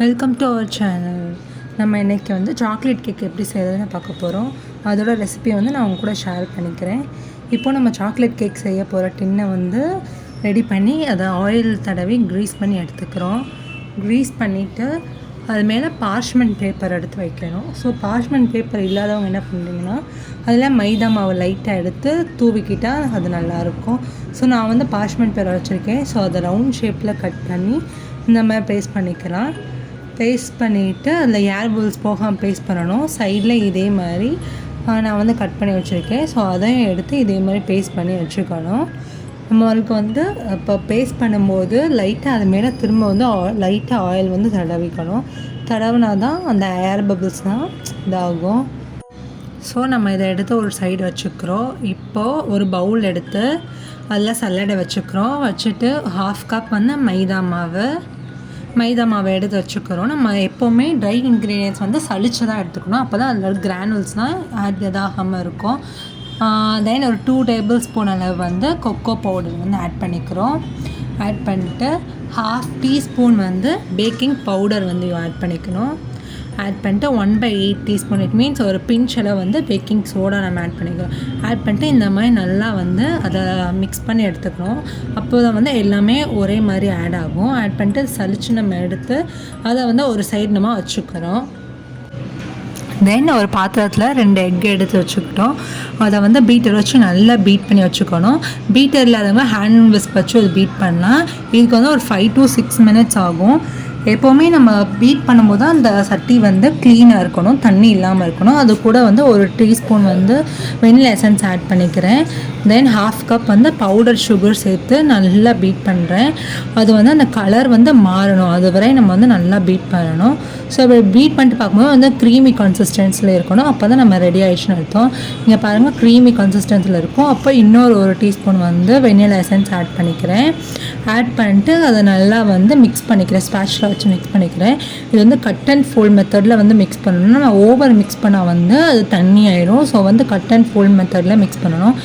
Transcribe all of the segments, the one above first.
Welcome to our channel. நம்ம இன்றைக்கி வந்து சாக்லேட் கேக் எப்படி செய்கிறதுன்னு பார்க்க போகிறோம். அதோட ரெசிபியை வந்து நான் உங்க கூட ஷேர் பண்ணிக்கிறேன். இப்போது நம்ம சாக்லேட் கேக் செய்ய போகிற டின்னை வந்து ரெடி பண்ணி அதை ஆயில் தடவி க்ரீஸ் பண்ணி எடுத்துக்கிறோம். க்ரீஸ் பண்ணிவிட்டு அது மேலே பார்ச்மெண்ட் பேப்பர் எடுத்து வைக்கணும். ஸோ பார்ச்மெண்ட் பேப்பர் இல்லாதவங்க என்ன பண்ணுறீங்கன்னா அதில் மைதா மாவு லைட்டாக எடுத்து தூவிக்கிட்டால் அது நல்லாயிருக்கும். ஸோ நான் வந்து பார்ச்மெண்ட் பேப்பர் வச்சுருக்கேன். ஸோ அதை ரவுண்ட் ஷேப்பில் கட் பண்ணி இந்த மாதிரி பேஸ்ட் பண்ணிக்கலாம். பேஸ்ட் பண்ணிவிட்டு அதில் ஏர் பபிள்ஸ் போகாமல் பேஸ்ட் பண்ணணும். சைடில் இதே மாதிரி நான் வந்து கட் பண்ணி வச்சுருக்கேன். ஸோ அதையும் எடுத்து இதே மாதிரி பேஸ்ட் பண்ணி வச்சுக்கணும். நம்மளுக்கு வந்து இப்போ பேஸ்ட் பண்ணும்போது லைட்டாக அது மேலே திரும்ப வந்து லைட்டாக ஆயில் வந்து தடவிக்கணும். தடவினா தான் அந்த ஏர் பபிள்ஸ்னால் இதாகும். ஸோ நம்ம இதை எடுத்து ஒரு சைடு வச்சுக்கிறோம். இப்போது ஒரு பவுல் எடுத்து அதில் சல்லடை வச்சுக்கிறோம். வச்சுட்டு 1/2 கப் வந்து மைதா மாவை எடுத்து வச்சுக்கிறோம். நம்ம எப்போவுமே ட்ரை இன்க்ரீடியன்ட்ஸ் வந்து சளிச்சு தான் எடுத்துக்கணும். அப்போ தான் அதில் கிரானுவல்ஸ்னால் இதாகாமல் இருக்கும். தென் ஒரு 2 டேபிள் ஸ்பூன் அளவு வந்து கொக்கோ பவுடர் வந்து ஆட் பண்ணிக்கிறோம். ஆட் பண்ணிட்டு 1/2 டீஸ்பூன் வந்து பேக்கிங் பவுடர் வந்து ஆட் பண்ணிக்கணும். ஆட் பண்ணிட்டு 1/8 டீஸ்பூன், இட் மீன்ஸ் ஒரு பிஞ்ச் அளவு வந்து பேக்கிங் சோடா நம்ம ஆட் பண்ணிக்கிறோம். ஆட் பண்ணிட்டு இந்த மாதிரி நல்லா வந்து அதை மிக்ஸ் பண்ணி எடுத்துக்கிறோம். அப்போ தான் வந்து எல்லாமே ஒரே மாதிரி ஆட் ஆகும். ஆட் பண்ணிட்டு சளிச்சு நம்ம எடுத்து அதை வந்து ஒரு சைடு நம்ம வச்சுக்கிறோம். தென் ஒரு பாத்திரத்தில் 2 எக் எடுத்து வச்சுக்கிட்டோம். அதை வந்து பீட்டர் வச்சு நல்லா பீட் பண்ணி வச்சுக்கணும். பீட்டர் இல்லாதவங்க ஹேண்ட் விஸ்க் வச்சு அது பீட் பண்ணலாம். இதுக்கு வந்து ஒரு 5 to 6 minutes ஆகும். எப்போவுமே நம்ம பீட் பண்ணும்போது அந்த சட்டி வந்து க்ளீனாக இருக்கணும், தண்ணி இல்லாமல் இருக்கணும். அது கூட வந்து ஒரு டீஸ்பூன் வந்து வெனிலா எசன்ஸ் ஆட் பண்ணிக்கிறேன். தென் 1/2 கப் வந்து பவுடர் சுகர் சேர்த்து நல்லா பீட் பண்ணுறேன். அது வந்து அந்த கலர் வந்து மாறணும், அது வரை நம்ம வந்து நல்லா பீட் பண்ணணும். ஸோ இப்போ பீட் பண்ணிட்டு பார்க்கும்போது வந்து க்ரீமி கன்சிஸ்டன்சியில் இருக்கணும். அப்போ தான் நம்ம ரெடி ஆகிடுச்சுன்னு அர்த்தம். இங்கே பாருங்கள், க்ரீமி கன்சிஸ்டன்சியில் இருக்கும். அப்போ இன்னொரு ஒரு டீஸ்பூன் வந்து வெனிலா எசன்ஸ் ஆட் பண்ணிக்கிறேன். ஆட் பண்ணிட்டு அதை நல்லா வந்து மிக்ஸ் பண்ணிக்கிறேன். ஸ்பேட்சுலா வச்சு மிக்ஸ் பண்ணிக்கிறேன். இது வந்து கட் அண்ட் ஃபோல்ட் மெத்தடில் வந்து மிக்ஸ் பண்ணணும். நான் ஓவர் மிக்ஸ் பண்ணால் வந்து அது தண்ணி ஆயிடும். ஸோ வந்து கட் அண்ட் ஃபோல்ட் மெத்தடில் மிக்ஸ் பண்ணணும்.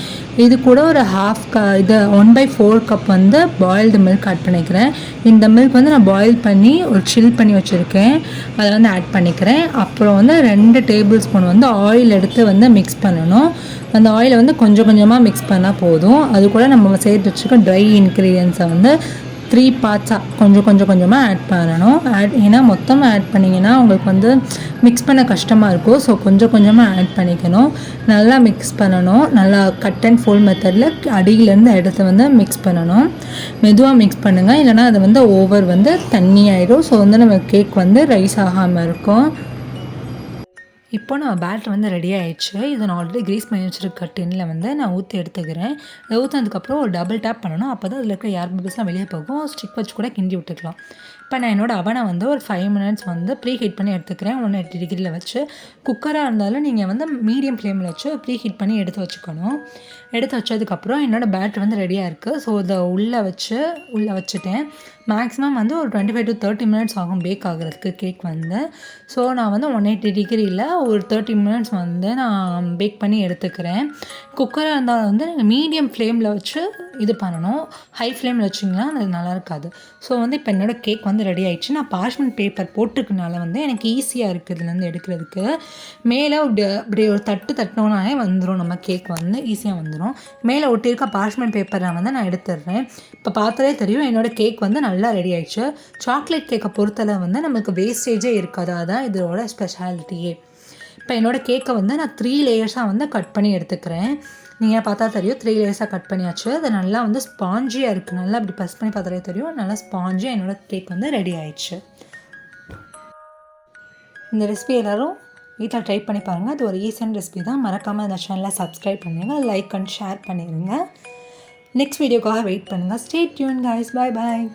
இது கூட ஒரு 1/4 கப் வந்து பாயில்டு மில்க் ஆட் பண்ணிக்கிறேன். இந்த மில்க் வந்து நான் பாயில் பண்ணி ஒரு சில் பண்ணி வச்சுருக்கேன், அதை வந்து ஆட் பண்ணிக்கிறேன். அப்புறம் வந்து 2 டேபிள் ஸ்பூன் வந்து ஆயில் எடுத்து வந்து மிக்ஸ் பண்ணணும். அந்த ஆயிலை வந்து கொஞ்சம் கொஞ்சமாக மிக்ஸ் பண்ணால் போதும். அது கூட நம்ம சேர்த்து வச்சுக்க ட்ரை இன்க்ரீடியன்ஸை வந்து 3 பார்ட்ஸாக கொஞ்சமாக ஆட் பண்ணணும். ஏன்னா மொத்தமாக ஆட் பண்ணிங்கன்னா உங்களுக்கு வந்து மிக்ஸ் பண்ண கஷ்டமாக இருக்கும். ஸோ கொஞ்சமாக ஆட் பண்ணிக்கணும். நல்லா மிக்ஸ் பண்ணணும். நல்லா கட் அண்ட் ஃபோல்ட் மெத்தடில் அடியிலேருந்து எடுத்து வந்து மிக்ஸ் பண்ணணும். மெதுவாக மிக்ஸ் பண்ணுங்கள், இல்லைனா அது வந்து ஓவர் வந்து தண்ணி ஆயிடும். ஸோ வந்து நம்ம கேக் வந்து ரைஸ் ஆகாமல் இருக்கும். இப்போ நான் பேட்டர் வந்து ரெடி ஆகிடுச்சு. இதை நான் ஆல்ரெடி க்ரீஸ் பண்ணி வச்சுருக்க டின்னில் வந்து நான் ஊற்றி எடுத்துக்கிறேன். அதை ஊற்றினதுக்கப்புறம் ஒரு டபுள் டேப் பண்ணணும். அப்போ தான் அதில் இருக்கிற ஏர் பபிள்ஸ்லாம் வெளியே போகும். ஸ்டிக் வச்சு கூட கிண்டி விட்டுக்கலாம். இப்போ நான் என்னோடய அவனை வந்து ஒரு 5 minutes வந்து ப்ரீ ஹீட் பண்ணி எடுத்துக்கிறேன். 180 டிகிரியில் வச்சு. குக்கராக இருந்தாலும் நீங்கள் வந்து மீடியம் ஃப்ளேமில் வச்சு ப்ரீ ஹீட் பண்ணி எடுத்து வச்சுக்கணும். எடுத்து வச்சதுக்கப்புறம் என்னோடய பேட்டர் வந்து ரெடியாக இருக்குது. ஸோ இதை உள்ளே வச்சுட்டேன். மேக்ஸிமம் வந்து ஒரு 25 to 30 minutes ஆகும் பேக் ஆகிறதுக்கு கேக் வந்து. ஸோ நான் வந்து 180 டிகிரியில் ஒரு 30 minutes வந்து நான் பேக் பண்ணி எடுத்துக்கிறேன். குக்கராக இருந்தால் வந்து நீங்கள் மீடியம் ஃப்ளேமில் வச்சு இது பண்ணணும். ஹை ஃப்ளேமில் வச்சிங்கன்னா அது நல்லா இருக்காது. ஸோ வந்து இப்போ என்னோடய கேக் வந்து ரெடி ஆகிடுச்சு. நான் பார்ச்மெண்ட் பேப்பர் போட்டிருக்கனால வந்து எனக்கு ஈஸியாக இருக்குது இதுலேருந்து எடுக்கிறதுக்கு. மேலே இப்படி ஒரு தட்டினோன்னாலே வந்துடும், நம்ம கேக் வந்து ஈஸியாக வந்துடும். மேலே ஒட்டியிருக்க பார்ச்மெண்ட் பேப்பரை வந்து நான் எடுத்துடுறேன். இப்போ பார்த்தாலே தெரியும் என்னோடய கேக் வந்து நல்லா ரெடி ஆகிடுச்சு. சாக்லேட் கேக்கை பொறுத்தளவு வந்து நமக்கு வேஸ்டேஜே இருக்காது. அதான் இதோட ஸ்பெஷாலிட்டியே. இப்போ என்னோடய கேக்கை வந்து நான் 3 லேயர்ஸாக வந்து கட் பண்ணி எடுத்துக்கிறேன். நீங்கள் பார்த்தா தெரியும் 3 லேயர்ஸாக கட் பண்ணியாச்சு. அது நல்லா வந்து ஸ்பாஞ்சியாக இருக்குது. நல்லா அப்படி ப்ரெஸ் பண்ணி பார்த்தாலே தெரியும் நல்லா ஸ்பாஞ்சியாக என்னோடய கேக் வந்து ரெடி ஆயிடுச்சு. இந்த ரெசிபி எல்லோரும் வீட்டில் ட்ரை பண்ணி பாருங்கள். அது ஒரு ஈஸியான ரெசிபி தான். மறக்காமல் இந்த சேனலை சப்ஸ்கிரைப் பண்ணுங்கள், லைக் அண்ட் ஷேர் பண்ணிடுங்க. நெக்ஸ்ட் வீடியோக்காக வெயிட் பண்ணுங்கள். Stay tune guys. Bye bye.